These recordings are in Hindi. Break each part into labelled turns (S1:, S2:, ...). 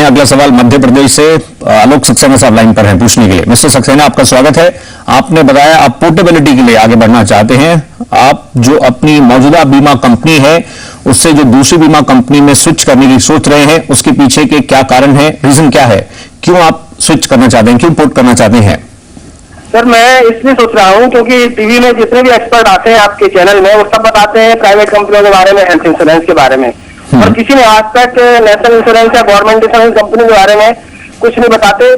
S1: अगला सवाल मध्य प्रदेश से आलोक सक्सेना साहब लाइन पर हैं पूछने के लिए। मिस्टर सक्सेना, आपका स्वागत है। आपने बताया आप पोर्टेबिलिटी के लिए आगे बढ़ना चाहते हैं। आप जो अपनी मौजूदा बीमा कंपनी है उससे जो दूसरी बीमा कंपनी में स्विच करने की सोच रहे हैं, उसके पीछे के क्या कारण है, रीजन क्या है, क्यों आप स्विच करना चाहते हैं, क्यों पोर्ट करना चाहते हैं?
S2: सर, मैं इसलिए सोच रहा हूँ क्योंकि टीवी में जितने भी एक्सपर्ट आते हैं आपके चैनल में, वो सब बताते हैं प्राइवेट कंपनियों के बारे में, हेल्थ इंश्योरेंस के बारे में, और किसी ने आज तक नेशनल इंश्योरेंस या गवर्नमेंट इंश्योरेंस कंपनी के बारे में कुछ नहीं बताते।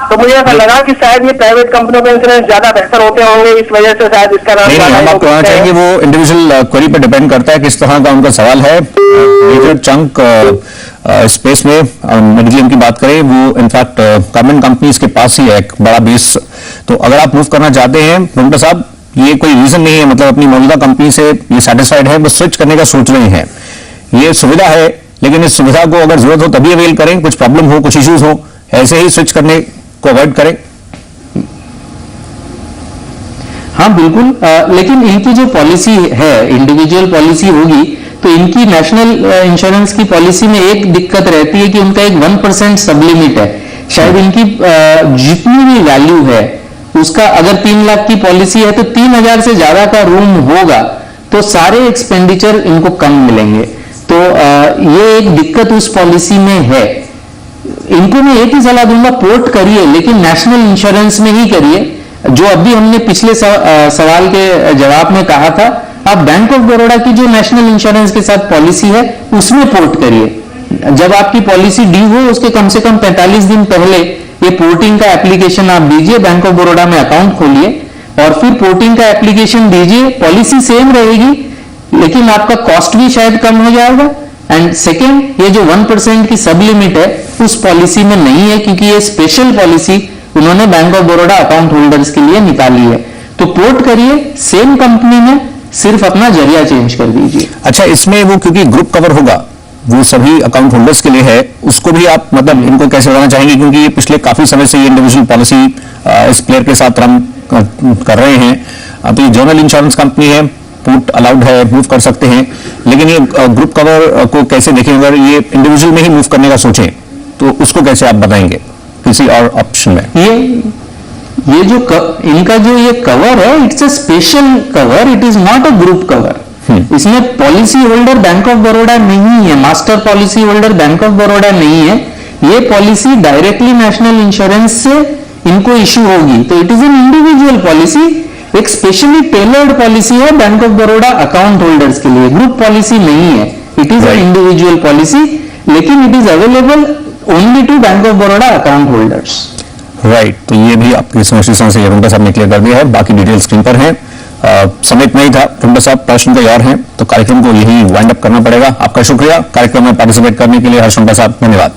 S2: तो मुझे ऐसा लगा कि शायद ये प्राइवेट कंपनियों के इंश्योरेंस ज्यादा बेहतर होते होंगे, इस वजह से शायद इसका नाम।
S1: नहीं, हम आपको कहना चाहेंगे वो इंडिविजुअल क्वेरी पर डिपेंड करता है किस तरह का उनका सवाल है। मेजर चंक स्पेस में मेडिक्लेम की बात करें, वो इनफैक्ट गवर्नमेंट कंपनीज के पास ही है एक बड़ा बेस। तो अगर आप मूव करना चाहते हैं डॉक्टर साहब, ये कोई रीजन नहीं है, मतलब अपनी मौजूदा कंपनी से ये सेटिस्फाइड है, बस स्विच करने का सोच रहे हैं। ये सुविधा है, लेकिन इस सुविधा को अगर जरूरत हो तभी अवेल करें, कुछ प्रॉब्लम हो, कुछ इश्यूज हो, ऐसे ही स्विच करने को अवॉइड करें।
S3: हाँ बिल्कुल, लेकिन इनकी जो पॉलिसी है, इंडिविजुअल पॉलिसी होगी, तो इनकी नेशनल इंश्योरेंस की पॉलिसी में एक दिक्कत रहती है कि उनका एक 1% सब लिमिट है। शायद इनकी जितनी भी वैल्यू है उसका, अगर 3 लाख की पॉलिसी है तो 3000 से ज्यादा का रूम होगा तो सारे एक्सपेंडिचर इनको कम मिलेंगे। तो ये एक दिक्कत उस पॉलिसी में है। इनको मैं एक ही सलाह दूंगा, पोर्ट करिए, लेकिन नेशनल इंश्योरेंस में ही करिए। जो अभी हमने पिछले सवाल के जवाब में कहा था, आप बैंक ऑफ बड़ौदा की जो नेशनल इंश्योरेंस के साथ पॉलिसी है उसमें पोर्ट करिए। जब आपकी पॉलिसी ड्यू हो उसके कम से कम 45 दिन पहले ये पोर्टिंग का एप्लीकेशन आप दीजिए, बैंक ऑफ बड़ौदा में अकाउंट खोलिए और फिर पोर्टिंग का एप्लीकेशन दीजिए। पॉलिसी सेम रहेगी लेकिन आपका कॉस्ट भी शायद कम हो जाएगा। एंड सेकेंड, ये जो 1% की सब लिमिट है उस पॉलिसी में नहीं है, क्योंकि ये स्पेशल पॉलिसी उन्होंने bank of Baroda account holders के लिए निकाली है। तो पोर्ट करिए सेम कंपनी में, सिर्फ अपना जरिया चेंज कर दीजिए।
S1: अच्छा, इसमें वो क्योंकि ग्रुप कवर होगा, वो सभी अकाउंट होल्डर्स के लिए है, उसको भी आप मतलब इनको कैसे बताना चाहेंगे, क्योंकि ये पिछले काफी समय से ये इंडिविजुअल पॉलिसी इस प्लेयर के साथ रन कर रहे हैं। अब ये जनरल इंश्योरेंस कंपनी है, पोर्ट अलाउड है, मूव कर सकते हैं, लेकिन ये ग्रुप कवर को कैसे देखें? अगर ये इंडिविजुअल में ही मूव करने का सोचें तो उसको कैसे आप बताएंगे किसी और ऑप्शन में?
S3: ये जो इनका जो ये कवर है, it's a special cover, it is not a group cover. इसमें policy holder bank of Baroda नहीं है, master policy holder bank of Baroda नहीं है। ये पॉलिसी डायरेक्टली नेशनल इंश्योरेंस से इनको इश्यू होगी, तो it is an individual policy, एक स्पेशली टेलर्ड पॉलिसी है bank of Baroda account holders के लिए, ग्रुप पॉलिसी नहीं है। It is an individual policy, लेकिन it is available only to bank of Baroda account holders.
S1: Right, तो ये भी आपकी समस्या से रुंडा साहब ने क्लियर कर दिया है। बाकी डिटेल स्क्रीन पर है। समय इतना ही था। रुंडा साहब, प्रश्न कोई और है तो कार्यक्रम को यही वाइंड अप करना पड़ेगा। आपका शुक्रिया कार्यक्रम में पार्टिसिपेट करने के लिए हर्ष रुंडा साहब, धन्यवाद।